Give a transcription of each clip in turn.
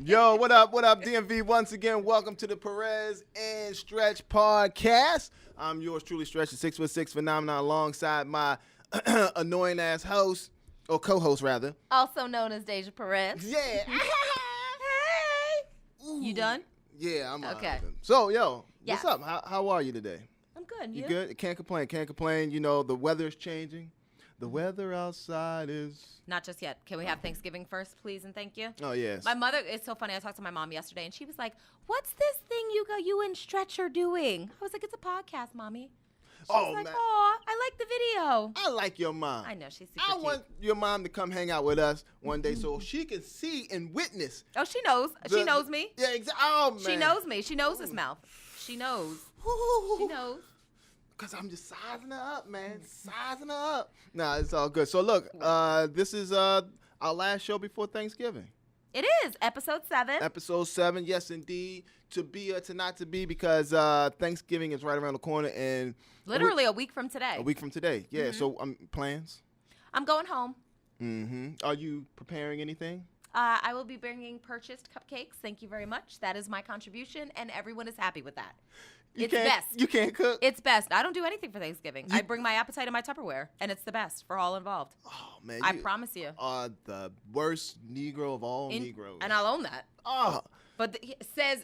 Yo, what up, DMV? Once again, welcome to the PerezNStretch podcast. I'm yours truly, Stretch, the 6'6" phenomenon, alongside my annoying ass host, or co-host rather. Also known as Deja Perez. Yeah. Hey. You done? Yeah, I'm okay. So, yo, Yes. what's up? How are you today? I'm good. You good? Can't complain. You know, the weather is changing. The weather outside is... Not just yet. Can we have Thanksgiving first, please, and thank you? Oh, yes. My mother, it's so funny. I talked to my mom yesterday, and she was like, what's this thing you and Stretch are doing? I was like, it's a podcast, Mommy. She was like, man. oh, I like the video. I like your mom. I know. She's super I cute. want your mom to come hang out with us one day so she can see and witness. Oh, she knows. She knows me. Yeah, exactly. Oh, man. She knows me. She knows this mouth. She knows. She knows. Because I'm just sizing her up, man. Sizing her up. Nah, it's all good. So, look, this is our last show before Thanksgiving. It is. Episode 7. Episode 7, yes, indeed. To be or to not to be, because Thanksgiving is right around the corner. And Literally a week from today. A week from today, yeah. Mm-hmm. So, plans? I'm going home. Mm-hmm. Are you preparing anything? I will be bringing purchased cupcakes. Thank you very much. That is my contribution, and everyone is happy with that. It's best. You can't cook? It's best. I don't do anything for Thanksgiving. I bring my appetite and my Tupperware, and it's the best for all involved. Oh, man. I promise you. Are the worst Negro of all Negroes. And I'll own that. Oh. But it says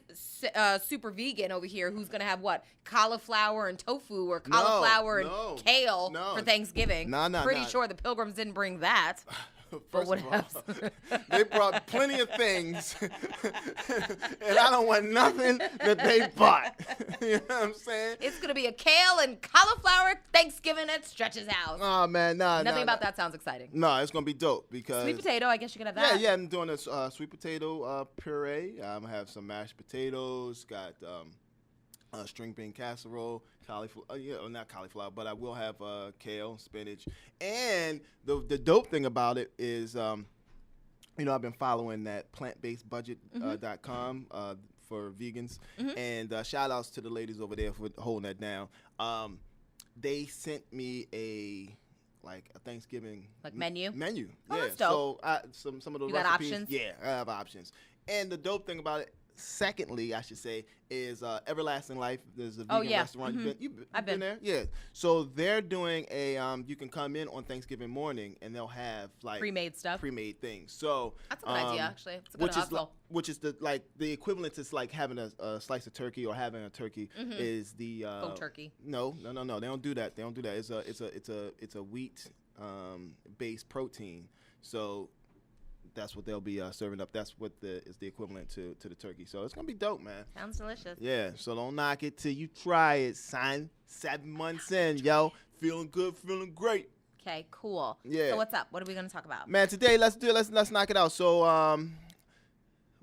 super vegan over here who's going to have what? Cauliflower and tofu or cauliflower and kale for Thanksgiving. Pretty sure the Pilgrims didn't bring that. But what else? They brought plenty of things, and I don't want nothing that they bought. You know what I'm saying? It's going to be a kale and cauliflower Thanksgiving at Stretch's house. Oh, man, Nothing about that sounds exciting. No, it's going to be dope because... Sweet potato, I guess you can have that. Yeah, I'm doing a sweet potato puree. I'm going to have some mashed potatoes, got string bean casserole, cauliflower, not cauliflower, but I will have kale, spinach. And the dope thing about it is, I've been following that plantbasedbudget.com for vegans. Mm-hmm. And shout outs to the ladies over there for holding that down. They sent me a Thanksgiving menu. Oh, yeah, that's dope. So some of the you recipes. Got options? Yeah, I have options. And the dope thing about it, secondly, I should say, is Everlasting Life. There's a vegan restaurant. Mm-hmm. I've been there? Yeah. So they're doing you can come in on Thanksgiving morning and they'll have pre-made stuff. Pre-made things. So that's a good idea, actually. It's a good hustle. Which is the equivalent to having a slice of turkey or having a turkey is the faux turkey. No. They don't do that. It's a wheat based protein. So that's what they'll be serving up. That's what is the equivalent to the turkey. So it's going to be dope, man. Sounds delicious. Yeah, so don't knock it till you try it, son. 7 months in, yo. Feeling good, feeling great. Okay, cool. Yeah. So what's up? What are we going to talk about? Man, today, let's knock it out. So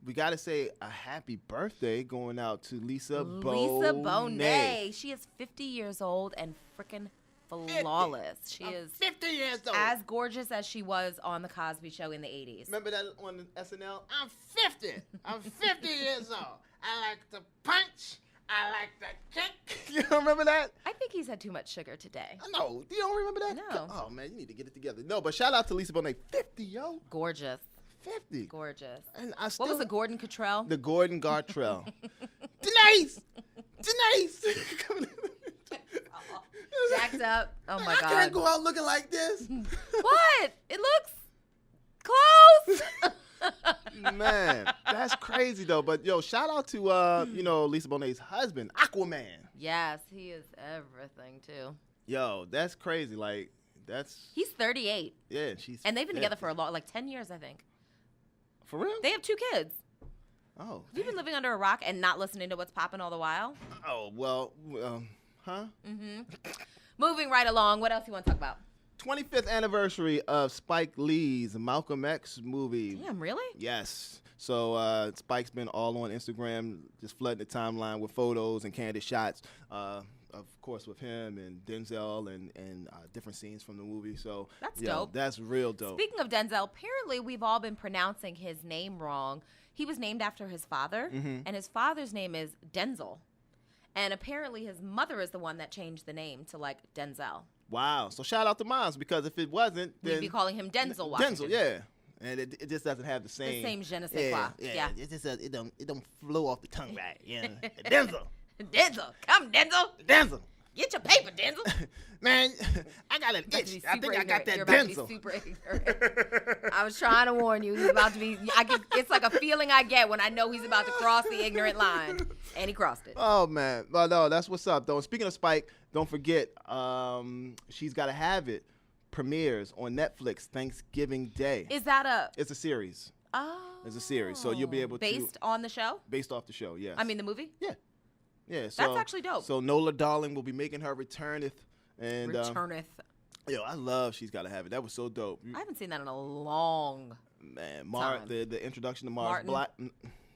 we got to say a happy birthday going out to Lisa Bonet. She is 50 years old and freaking flawless. She is 50 years old. As gorgeous as she was on the Cosby Show in the 80s. Remember that on SNL? I'm 50. I'm 50 years old. I like to punch. I like to kick. You don't remember that? I think he's had too much sugar today. No, you don't remember that? No. Oh, man, you need to get it together. No, but shout out to Lisa Bonet. 50, yo. Gorgeous. 50. Gorgeous. And what was the Gordon Cottrell? The Gordon Gartrell. Denise! Jacked up. Oh my God. I can't go out looking like this. What? It looks close. Man, that's crazy though. But yo, shout out to Lisa Bonet's husband, Aquaman. Yes, he is everything too. Yo, that's crazy. He's 38. Yeah, and they've been together for 10 years, I think. For real? They have 2 kids. Oh. Have you been living under a rock and not listening to what's popping all the while? Oh, well, huh? Mm-hmm. Moving right along, what else you want to talk about? 25th anniversary of Spike Lee's Malcolm X movie. Damn, really? Yes. So Spike's been all on Instagram, just flooding the timeline with photos and candid shots, of course, with him and Denzel and different scenes from the movie. So that's dope. That's real dope. Speaking of Denzel, apparently we've all been pronouncing his name wrong. He was named after his father, and his father's name is Denzel. And apparently his mother is the one that changed the name to Denzel. Wow. So shout out to moms, because if it wasn't, then we'd be calling him Denzel Washington. Denzel, yeah. and it just doesn't have the same. The same je ne sais quoi. Yeah. It just it don't flow off the tongue right. Yeah. Denzel. Come Denzel. Get your paper, Denzel. Man, I got an itch. I think I got that You're Denzel. About to be super ignorant. I was trying to warn you. He's about to be. It's like a feeling I get when I know he's about to cross the ignorant line, and he crossed it. Oh man, but no, that's what's up though. Speaking of Spike, don't forget, She's Gotta Have It premieres on Netflix Thanksgiving Day. Is that It's a series. Oh. It's a series, so you'll be able based on the show. Based off the show, yes. I mean the movie. Yeah. Yeah, so, that's actually dope. So Nola Darling will be making her returneth. Returneth. Yo, I love She's Gotta Have It. That was so dope. I haven't seen that in a long time. The introduction to Mars Black.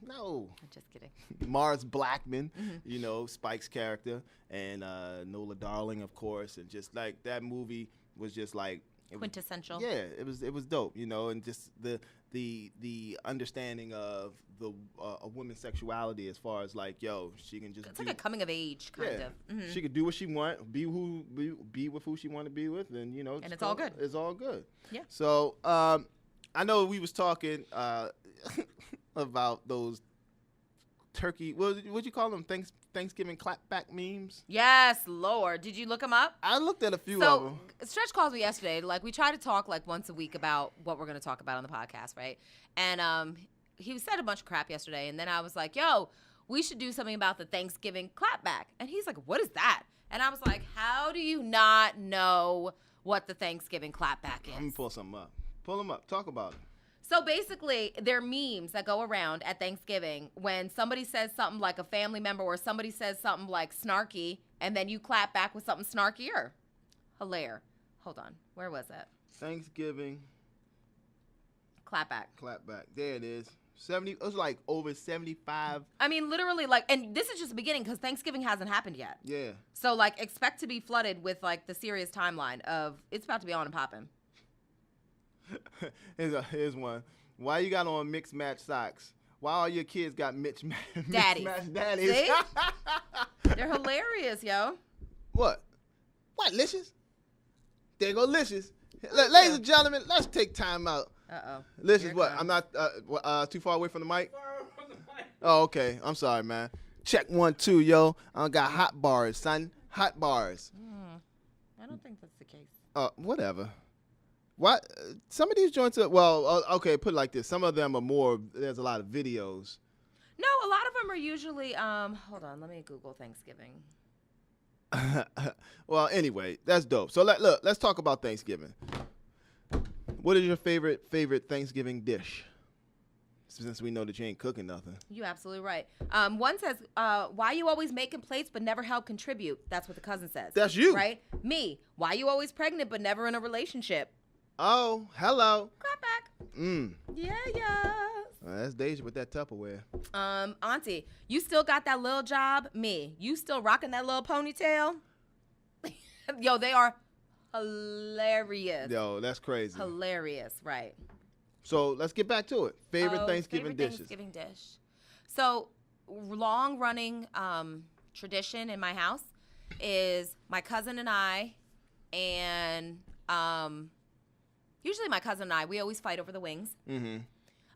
No. I'm just kidding. Mars Blackman, you know, Spike's character, and Nola Darling, of course, and just like that movie was just like quintessential. It was dope, you know, and just the understanding of a woman's sexuality as far as like, yo, she can just. It's like a coming of age kind of. Mm-hmm. She could do what she want, be with who she want to be with, and you know. And it's all good. It's all good. Yeah. So I know we was talking about those turkey. What'd you call them? Thanksgiving clapback memes? Yes, Lord. Did you look them up? I looked at a few of them. Stretch called me yesterday. Like, we try to talk like once a week about what we're going to talk about on the podcast, right? And he said a bunch of crap yesterday, and then I was like, yo, we should do something about the Thanksgiving clapback. And he's like, what is that? And I was like, how do you not know what the Thanksgiving clapback is? Let me pull something up. Pull them up. Talk about it. So basically, they're memes that go around at Thanksgiving when somebody says something like a family member or somebody says something like snarky, and then you clap back with something snarkier. Hilarious. Hold on. Where was that? Thanksgiving. Clapback. Clapback. There it is. 70. It was like over 75. I mean, literally, like, and this is just the beginning because Thanksgiving hasn't happened yet. Yeah. So, like, expect to be flooded with, like, the serious timeline of it's about to be on and popping. Here's one. Why you got on mixed match socks? Why all your kids got mixed match daddies? See? They're hilarious, yo. What Licious? There go Licious. Ladies and gentlemen, let's take time out. Uh-oh. Licious, what? I'm not too far away from the mic? Oh, okay. I'm sorry, man. Check 1, 2, yo. I got hot bars, son. Hot bars. I don't think that's the case. Whatever. What? Some of these joints are, well, okay, put it like this. Some of them are more, there's a lot of videos. No, a lot of them are usually, hold on, let me Google Thanksgiving. Well, anyway, that's dope. So let's talk about Thanksgiving. What is your favorite Thanksgiving dish? Since we know that you ain't cooking nothing. You absolutely right. One says, why you always making plates but never help contribute? That's what the cousin says. That's you. Right? Me. Why you always pregnant but never in a relationship? Oh, hello. Clap back. Yeah. That's Deja with that Tupperware. Auntie, you still got that little job? Me. You still rocking that little ponytail? Yo, they are hilarious. Yo, that's crazy. Hilarious, right. So let's get back to it. Favorite Thanksgiving dishes. Thanksgiving dish. So long-running tradition in my house is my cousin and I, and usually my cousin and I, we always fight over the wings. Mm-hmm.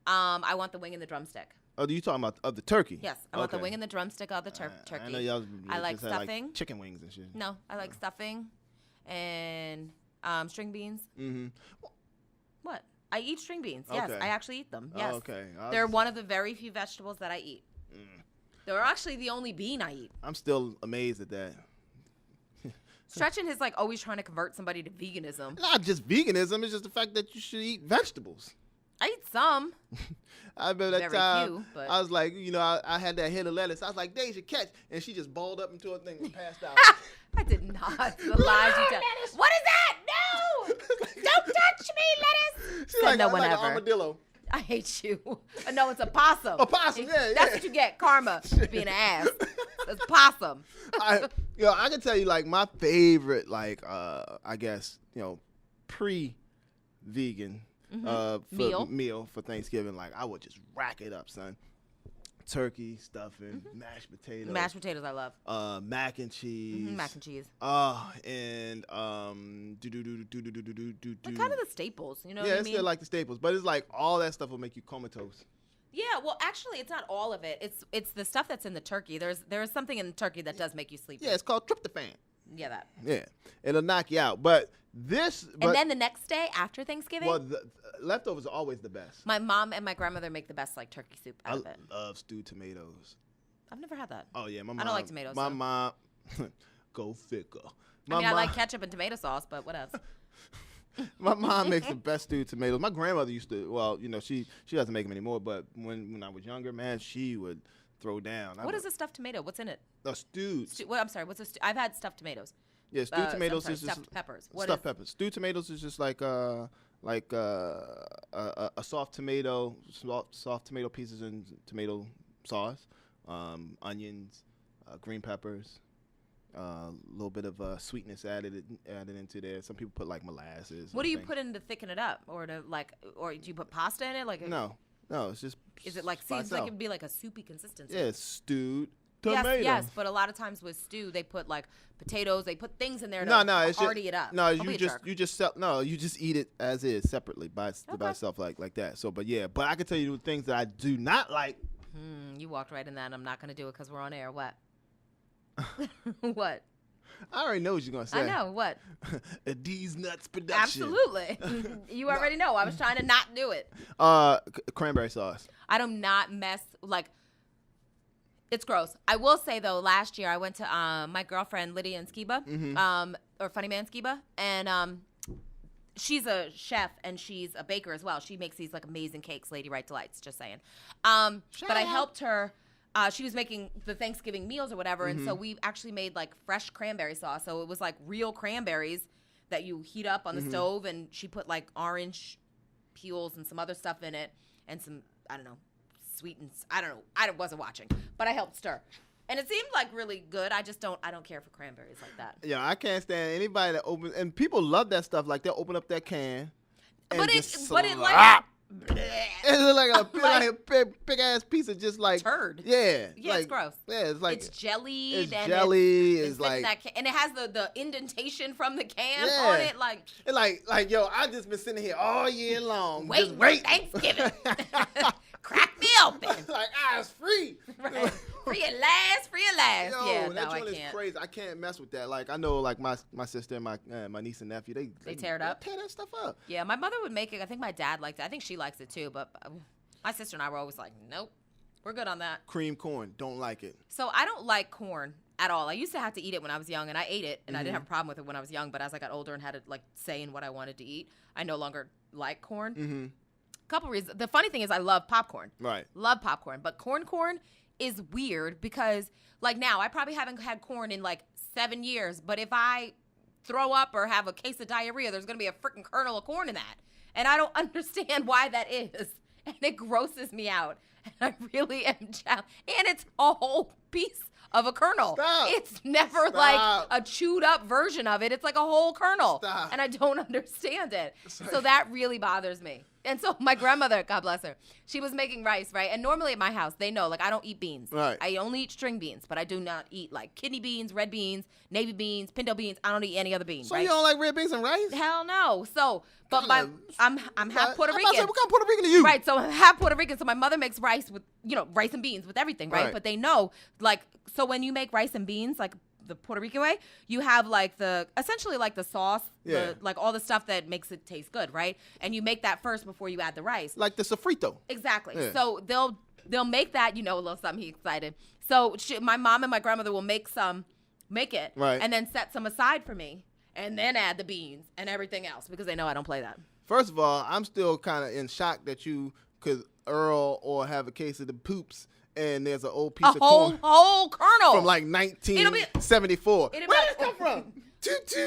I want the wing and the drumstick. Oh, you talking about the turkey? Yes, I want the wing and the drumstick of the turkey. I know y'all I like stuffing. Like chicken wings and shit. No, I like stuffing and string beans. Mm-hmm. What? I eat string beans. Yes, I actually eat them. Yes. Oh, okay. They're one of the very few vegetables that I eat. They're actually the only bean I eat. I'm still amazed at that. Stretching is like always trying to convert somebody to veganism. Not just veganism, it's just the fact that you should eat vegetables. I eat some. I remember that time few, but I was like, you know, I had that head of lettuce. I was like, Deja, catch. And she just balled up into a thing and passed out. I did not. The lies you tell. What is that? No! Don't touch me, lettuce! She's like, no one like an armadillo. I hate you. No, it's a possum. A possum, yeah. That's what you get, karma, being an ass. It's possum. I can tell you, like, my favorite, like, I guess, you know, pre-vegan meal for Thanksgiving. Like, I would just rack it up, son. turkey, stuffing, mashed potatoes. Mashed potatoes I love. Mac and cheese. Mac and cheese. And They're kind of the staples, you know what I mean? Yeah, it's still like the staples, but it's like all that stuff will make you comatose. Yeah, well, actually, it's not all of it. It's the stuff that's in the turkey. There is something in the turkey that does make you sleepy. Yeah, it's called tryptophan. Yeah, that. Yeah, it'll knock you out. But and then the next day after Thanksgiving. Well, the leftovers are always the best. My mom and my grandmother make the best like turkey soup out of it. I love stewed tomatoes. I've never had that. Oh yeah, my mom. I don't like tomatoes. My mom, go figure. I like ketchup and tomato sauce, but what else? My mom makes the best stewed tomatoes. My grandmother used to. Well, she doesn't make them anymore. But when I was younger, man, she would throw down. What is a stuffed tomato? What's in it? Stewed. I'm sorry. What's a I've had stuffed tomatoes. Yeah, stewed tomatoes is stuffed peppers. Stuffed peppers. Stewed tomatoes is just like a soft tomato pieces and tomato sauce, onions, green peppers. A little bit of sweetness added into there. Some people put like molasses. What do you put in to thicken it up, or do you put pasta in it? No, it's just. Is it like seems like it'd be like a soupy consistency? Yeah, it's stewed tomato. Yes, but a lot of times with stew they put like potatoes. They put things in there to hearty it up. No, you just eat it as is separately by itself like that. So, but I can tell you the things that I do not like. You walked right in that. And I'm not gonna do it because we're on air. What? What? I already know what you're gonna say. I know what. These Nuts production. Absolutely. You already know. I was trying to not do it. Cranberry sauce. I do not mess like. It's gross. I will say though, last year I went to my girlfriend Lydia and Skiba, or Funny Man Skiba, and she's a chef and she's a baker as well. She makes these like amazing cakes, Lady Right Delights. Just saying. But I helped her. She was making the Thanksgiving meals or whatever, and so we actually made like fresh cranberry sauce. So it was like real cranberries that you heat up on the stove, and she put like orange peels and some other stuff in it, and some, I don't know, sweetens. I don't know. I wasn't watching, but I helped stir. And it seemed like really good. I don't care for cranberries like that. Yeah, I can't stand anybody that opens, and people love that stuff. Like they'll open up that can, and but just it like. It's like a big ass piece of just like turd. Yeah, like, it's gross. Yeah, it's like it's jellied. It's and jelly. It's like and it has the indentation from the can on it. Like yo, I just been sitting here all year long. Wait for Thanksgiving. Crack me open. Like I was free. Right. Free at last. Yo, yeah, that joint is crazy. I can't mess with that. Like I know, like my sister and my niece and nephew, they tear it up. Tear that stuff up. Yeah, my mother would make it. I think my dad liked it. I think she likes it too. But my sister and I were always like, nope, we're good on that. Cream corn, don't like it. So I don't like corn at all. I used to have to eat it when I was young, and I ate it, and I didn't have a problem with it when I was young. But as I got older and had to like say in what I wanted to eat, I no longer like corn. Couple reasons. The funny thing is I love popcorn. Right. Love popcorn. But corn is weird because, like, now I probably haven't had corn in, like, 7 years. But if I throw up or have a case of diarrhea, there's going to be a freaking kernel of corn in that. And I don't understand why that is. And it grosses me out. And I really am challenged. And it's a whole piece of a kernel. Stop. It's never like a chewed up version of it. It's like a whole kernel. Stop. And I don't understand it. Sorry. So that really bothers me. And so my grandmother, God bless her, she was making rice, right? And normally at my house, they know, like, I don't eat beans. Right. I only eat string beans, but I do not eat, like, kidney beans, red beans, navy beans, pinto beans. I don't eat any other beans, So right? you don't like red beans and rice? Hell no. So, but I'm half Puerto Rican. What kind of Puerto Rican are you? Right, so I'm half Puerto Rican. So my mother makes rice with, rice and beans with everything, right? But they know, like, so when you make rice and beans, like, the Puerto Rican way, you have like essentially like the sauce, like all the stuff that makes it taste good, right? And you make that first before you add the rice. Like the sofrito. Exactly. Yeah. So they'll make that, a little something. He's excited. So my mom and my grandmother will make it, right, and then set some aside for me, and then add the beans and everything else because they know I don't play that. First of all, I'm still kind of in shock that you could Earl or have a case of the poops. And there's an old piece of corn. A whole kernel. From like 1974. Where did it come from?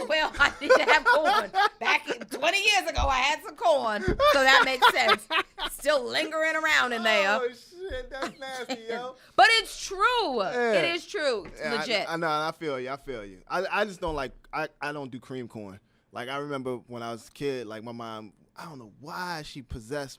Well, I didn't have corn. Back 20 years ago, I had some corn. So that makes sense. Still lingering around in there. Oh, shit. That's nasty, yo. But it's true. Yeah. It is true. It's legit. I know. I feel you. I just don't like, I don't do cream corn. Like, I remember when I was a kid, like, my mom don't know why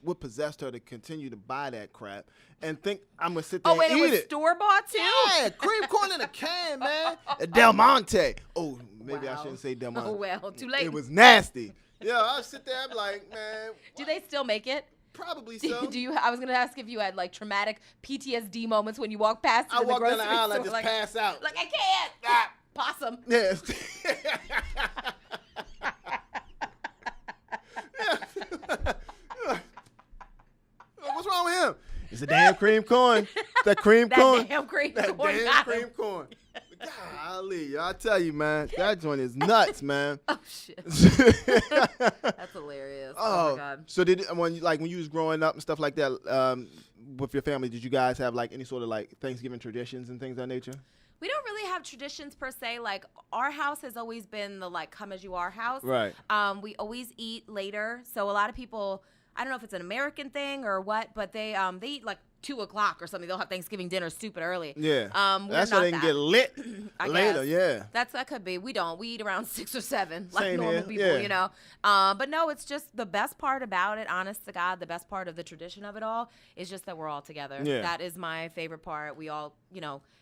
what possessed her to continue to buy that crap and think I'm gonna sit there and eat it. Oh, wait, it was store bought too? Yeah, cream corn in a can, man. Del Monte. Oh, maybe I shouldn't say Del Monte. Oh well, too late. It was nasty. Yeah, I sit there, I'm like, man. Do they still make it? Probably so. Do you? I was gonna ask if you had like traumatic PTSD moments when you walk past. I walk down the aisle and store, just pass out. Like I can't. Possum. Yes. What's wrong with him? It's a damn cream corn. That cream corn. Damn cream that corn. Damn cream corn. Golly, I tell you, man, that joint is nuts, man. Oh shit. That's hilarious. Oh my god. So when you was growing up and stuff like that, with your family, did you guys have like any sort of like Thanksgiving traditions and things of that nature? We don't really have traditions per se. Like our house has always been the like come as you are house. Right. We always eat later. So a lot of people, I don't know if it's an American thing or what, but they eat like 2:00 or something. They'll have Thanksgiving dinner super early. Yeah. That's so they can get lit later. Yeah. That could be. We don't. We eat around 6 or 7 like Same normal here. people, Yeah. you know. But no, it's just the best part about it, honest to God, the best part of the tradition of it all is just that we're all together. Yeah. That is my favorite part. We all,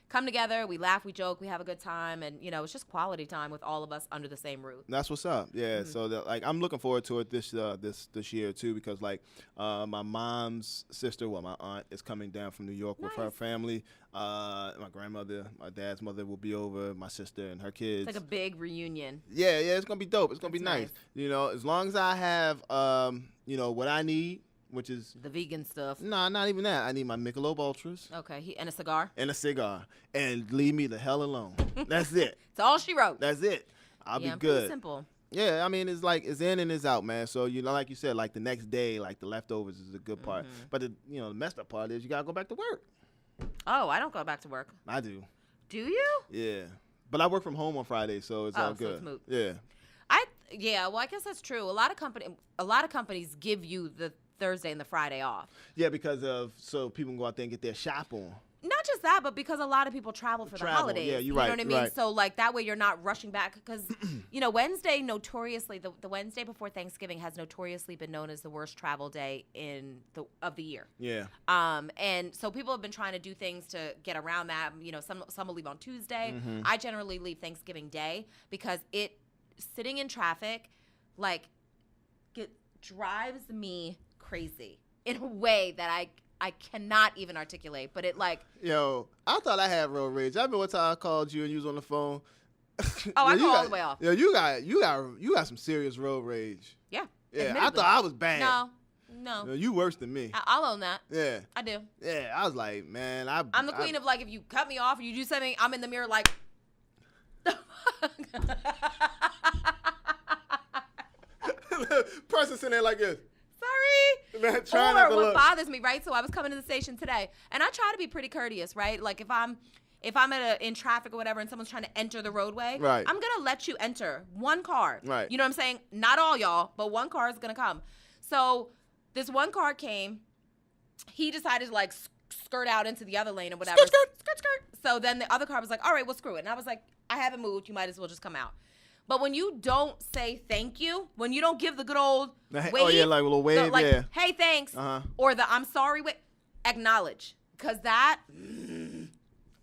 come together, we laugh, we joke, we have a good time, and it's just quality time with all of us under the same roof. That's what's up. Yeah. So I'm looking forward to it this year too, because like my mom's sister, my aunt is coming down from New York with her family. My grandmother, my dad's mother will be over, my sister and her kids. It's like a big reunion. Yeah, it's gonna be dope. It's gonna be nice. As long as I have what I need, which is the vegan stuff. No, not even that. I need my Michelob Ultras. Okay, and a cigar. And leave me the hell alone. That's it. It's all she wrote. That's it. I'll be good. Pretty simple. Yeah, I mean it's like it's in and it's out, man. So like you said, like the next day, like the leftovers is a good part. But the messed up part is you gotta go back to work. Oh, I don't go back to work. I do. Do you? Yeah, but I work from home on Friday, so it's all good. So it's moot. Yeah. Well, I guess that's true. A lot of companies give you the Thursday and the Friday off. Yeah, because so people can go out there and get their shop on. Not just that, but because a lot of people travel for the holidays. Yeah, you're right. You know what I mean? Right. So like that way you're not rushing back because Wednesday notoriously the Wednesday before Thanksgiving has notoriously been known as the worst travel day of the year. Yeah. And so people have been trying to do things to get around that. Some will leave on Tuesday. Mm-hmm. I generally leave Thanksgiving Day because sitting in traffic drives me crazy in a way that I cannot even articulate, but it like... Yo, I thought I had road rage. I remember one time I called you and you was on the phone. I go all the way off. Yo, you got some serious road rage. Yeah. Yeah, I thought I was bad. No. Yo, you worse than me. I'll own that. Yeah. I do. Yeah, I was like, man, I'm the queen of like, if you cut me off or you do something, I'm in the mirror like... Person sitting there like this. Sorry. Or what bothers me, right? So I was coming to the station today, and I try to be pretty courteous, right? Like if I'm in traffic or whatever, and someone's trying to enter the roadway, right, I'm gonna let you enter one car. Right. You know what I'm saying? Not all y'all, but one car is gonna come. So this one car came. He decided to like skirt out into the other lane or whatever. Skirt. So then the other car was like, all right, well, screw it. And I was like, I haven't moved. You might as well just come out. But when you don't say thank you, when you don't give the good old wave, oh yeah, like a little wave, yeah. Hey, thanks, or the I'm sorry, acknowledge, because that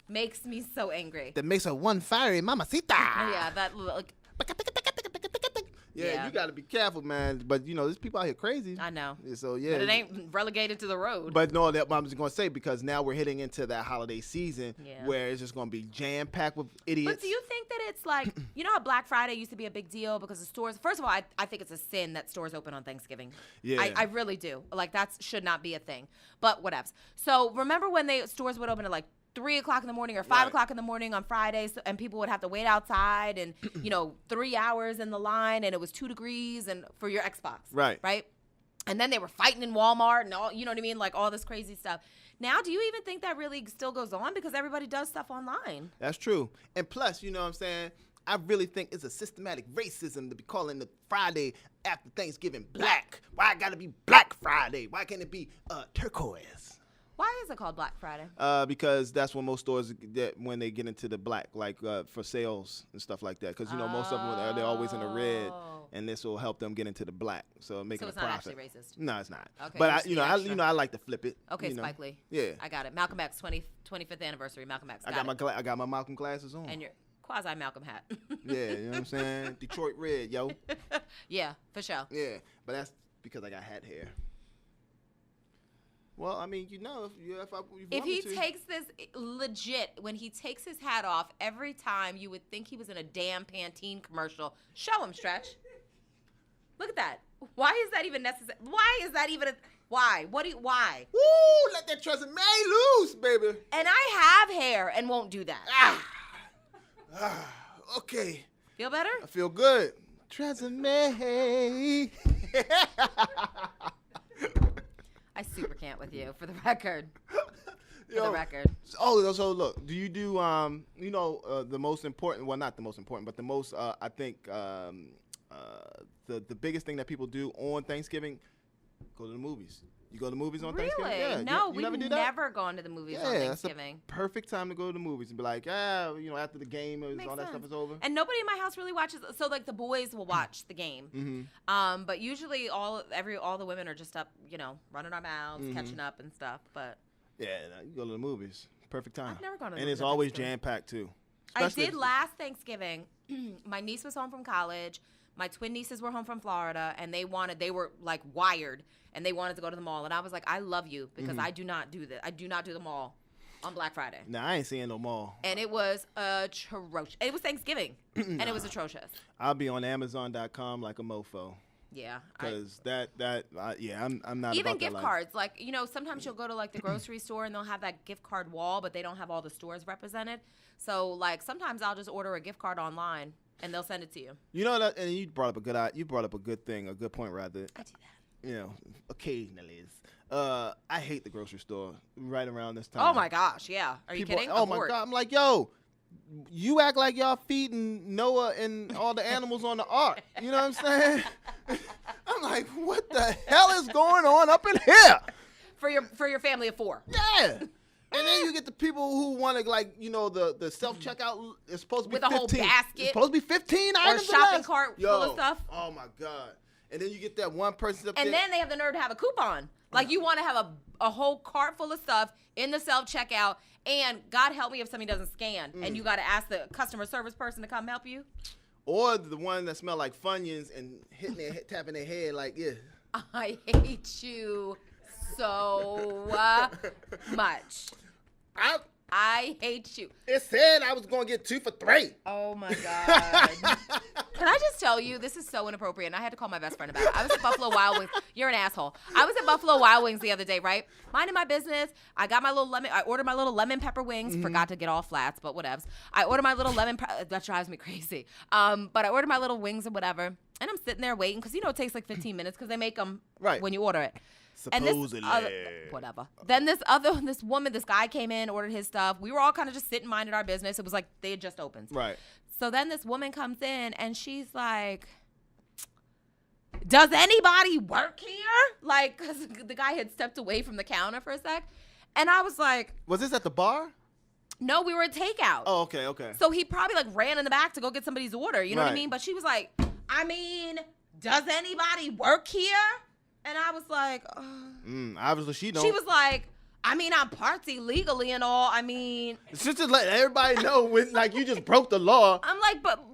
makes me so angry. That makes her one fiery mamacita. Oh, yeah, that like. Yeah, you got to be careful, man. But, there's people out here crazy. I know. So, yeah. But it ain't relegated to the road. But, no, that I'm just going to say, because now we're hitting into that holiday season where it's just going to be jam-packed with idiots. But do you think that it's like, how Black Friday used to be a big deal because the stores, first of all, I think it's a sin that stores open on Thanksgiving. Yeah. I really do. Like, that should not be a thing. But whatevs. So, remember when stores would open at, like, 3 o'clock in the morning or 5 o'clock in the morning on Fridays, and people would have to wait outside and, 3 hours in the line, and it was 2 degrees and for your Xbox. Right. Right? And then they were fighting in Walmart and all, you know what I mean? Like all this crazy stuff. Now, do you even think that really still goes on? Because everybody does stuff online. That's true. And plus, you know what I'm saying? I really think it's a systematic racism to be calling the Friday after Thanksgiving black. Why it got to be Black Friday? Why can't it be turquoise? Why is it called Black Friday? Because that's when most stores get when they get into the black, like for sales and stuff like that. Because most of them they're always in the red, and this will help them get into the black, so making a profit. So it's not actually racist. No, it's not. Okay, but I like to flip it. Okay, Spike Lee. Yeah, I got it. Malcolm X 25th anniversary. Malcolm X. I got my Malcolm glasses on. And your quasi Malcolm hat. Yeah, you know what I'm saying? Detroit red, yo. Yeah, for sure. Yeah, but that's because I got hat hair. Well, I mean, if he takes this legit, when he takes his hat off every time, you would think he was in a damn Pantene commercial. Show him, Stretch. Look at that. Why is that even necessary? Why is that even why? Why? Woo! Let that Tresemme loose, baby. And I have hair and won't do that. Okay. Feel better? I feel good. Tresemme. I super can't with you, for the record. So look, do you do, the most important, well, not the most important, but the most, I think, the biggest thing that people do on Thanksgiving, go to the movies. You go to the movies on Thanksgiving? Yeah. No, we've never gone to the movies on Thanksgiving. That's a perfect time to go to the movies and be like, after the game, all that stuff is over. And nobody in my house really watches. So, like, the boys will watch the game. Mm-hmm. But usually all the women are just up, running our mouths, catching up and stuff. But yeah, you go to the movies. Perfect time. I've never gone to the movies. And it's always jam-packed, too. I did last Thanksgiving. My niece was home from college. My twin nieces were home from Florida, and they were like wired, and they wanted to go to the mall. And I was like, I love you, because I do not do this. I do not do the mall on Black Friday. Nah, I ain't seeing no mall. And it was atrocious. It was Thanksgiving, and it was atrocious. I'll be on Amazon.com like a mofo. Yeah. Because I'm not even about gift that cards. Like, sometimes you'll go to like the grocery store and they'll have that gift card wall, but they don't have all the stores represented. So like sometimes I'll just order a gift card online and they'll send it to you. You know that, and you brought up a good point rather. I do that. Occasionally. I hate the grocery store right around this time. Oh my gosh, yeah. Are you kidding? Oh my God, I'm like, yo, you act like y'all feeding Noah and all the animals on the ark. You know what I'm saying? I'm like, what the hell is going on up in here? For your family of 4. Yeah. And then you get the people who want to, like, the self-checkout is supposed to be with 15. A whole basket. It's supposed to be 15 items. Or a shopping cart full of stuff. Oh, my God. And then you get that one person up there. And then they have the nerve to have a coupon. Like, you want to have a whole cart full of stuff in the self-checkout, and God help me if somebody doesn't scan, and you got to ask the customer service person to come help you. Or the one that smell like Funyuns and tapping their head like, yeah. I hate you so much. I hate you. It said I was going to get 2 for $3. Oh, my God. Can I just tell you, this is so inappropriate, and I had to call my best friend about it. I was at Buffalo Wild Wings. You're an asshole. I was at Buffalo Wild Wings the other day, right? Minding my business. I ordered my little lemon pepper wings. Mm-hmm. Forgot to get all flats, but whatevs. I ordered my little that drives me crazy. But I ordered my little wings or whatever, and I'm sitting there waiting, because, it takes like 15 minutes, because they make them when you order it. Supposedly. Whatever. Then this guy came in, ordered his stuff. We were all kind of just sitting, minding our business. It was like they had just opened. Right. So then this woman comes in, and she's like, does anybody work here? Like, because the guy had stepped away from the counter for a sec. And I was like. Was this at the bar? No, we were at takeout. Oh, okay. So he probably ran in the back to go get somebody's order. You know what I mean? But she was like, does anybody work here? And I was like, obviously she don't. She was like, I'm party legally and all. It's just to let everybody know when, like, you just broke the law. I'm like, but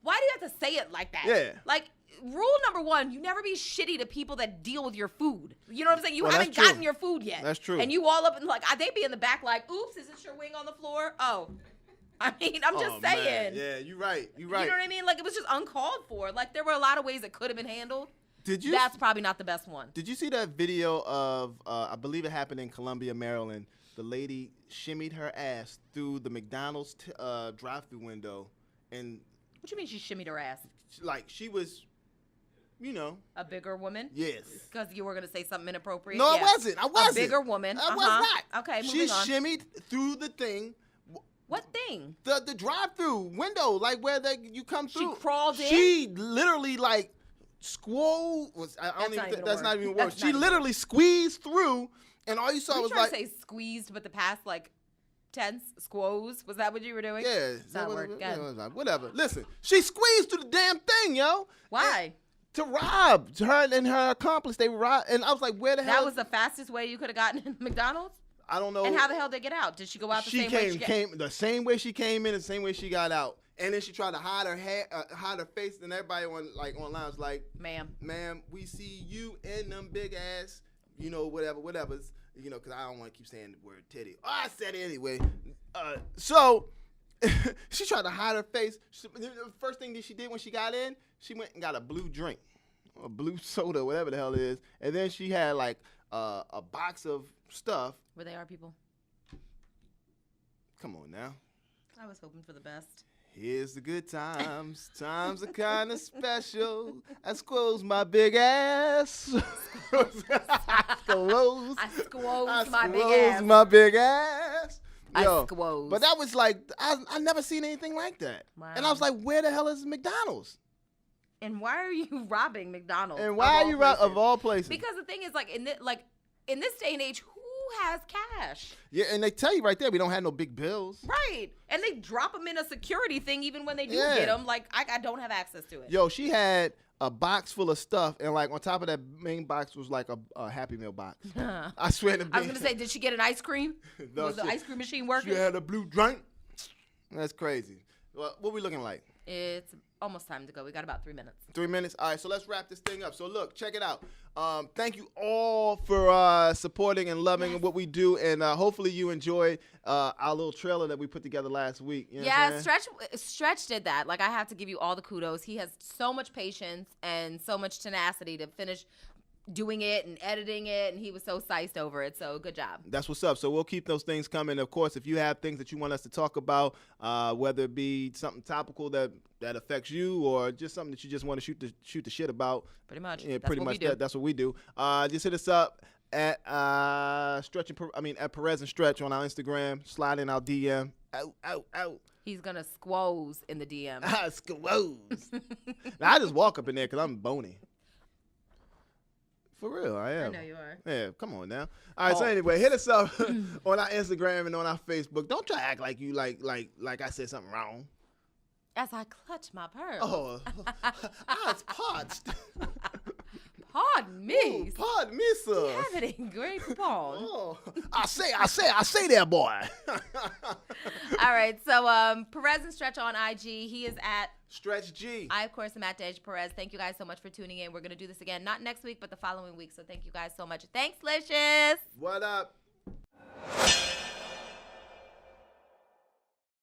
why do you have to say it like that? Yeah. Like, rule number 1, you never be shitty to people that deal with your food. You know what I'm saying? You haven't gotten your food yet. That's true. And you all up and like, they be in the back like, oops, is this your wing on the floor? Oh. I'm just saying. Man. Yeah, you're right. You know what I mean? Like, it was just uncalled for. Like, there were a lot of ways it could have been handled. That's probably not the best one. Did you see that video of, I believe it happened in Columbia, Maryland, the lady shimmied her ass through the McDonald's drive-thru window. And what you mean she shimmied her ass? Like, she was, a bigger woman? Yes. Because you were going to say something inappropriate? No, I wasn't. A bigger woman. I was not. Okay, moving on. She shimmied through the thing. What thing? The drive-thru window, like where you come through. She crawled in? She literally, like, that's not even a word. She literally squeezed through And all you saw was like. Were you trying to say squeezed, but the past like tense, squoze? Was that what you were doing? Yeah. Whatever. Listen, she squeezed through the damn thing, yo. Why? To rob. Her and her accomplice, they robbed. And I was like, where the hell? That was the fastest way you could have gotten in McDonald's? I don't know. And how the hell did they get out? Did she go out the same way she came? The same way she came in, the same way she got out. And then she tried to hide her face, and everybody online was like, ma'am, we see you and them big ass, whatever's, because I don't want to keep saying the word titty. Oh, I said it anyway. So she tried to hide her face. The first thing that she did when she got in, she went and got a blue drink, a blue soda, whatever the hell it is, and then she had like a box of stuff. Where they are, people? Come on now. I was hoping for the best. Here's the good times. Times are kind of special. I squoze my big ass. I squoze my big ass. Yo, I squoze. But that was like, I never seen anything like that. Wow. And I was like, where the hell is McDonald's? And why are you robbing McDonald's? And why are you robbing of all places? Because the thing is, like in this day and age, who has cash? Yeah, and they tell you right there, we don't have no big bills. Right, and they drop them in a security thing even when they do get them. Like I don't have access to it. Yo, she had a box full of stuff, and like on top of that main box was like a Happy Meal box. I swear to. I was gonna say, did she get an ice cream? No, was the ice cream machine working? She had a blue drink. That's crazy. Well, what we looking like? It's almost time to go. We got about 3 minutes. 3 minutes? All right, so let's wrap this thing up. So look, check it out. Thank you all for supporting and loving what we do, and hopefully you enjoyed our little trailer that we put together last week. You know Stretch did that. Like, I have to give you all the kudos. He has so much patience and so much tenacity to finish doing it and editing it, and he was so psyched over it. So good job. That's what's up. So we'll keep those things coming. Of course, if you have things that you want us to talk about, whether it be something topical that affects you or just something that you just want to shoot the shit about, pretty much. Yeah, that's what we do. Just hit us up at at PerezNStretch on our Instagram. Slide in our DM. Out. He's gonna squoze in the DM. Squoze. Now, I just walk up in there because I'm bony. For real, I am. I know you are. Yeah, come on now. All right, so anyway, hit us up on our Instagram and on our Facebook. Don't try to act like you like I said something wrong. As I clutch my pearls. Oh, it's parched. Pardon me. Ooh, pardon me, sir. You have it in great pawn. Oh, I say that, boy. All right, so PerezNStretch on IG. He is at Stretch G. I, of course, am at Dej Perez. Thank you guys so much for tuning in. We're going to do this again, not next week, but the following week. So thank you guys so much. Thanks, Licious. What up?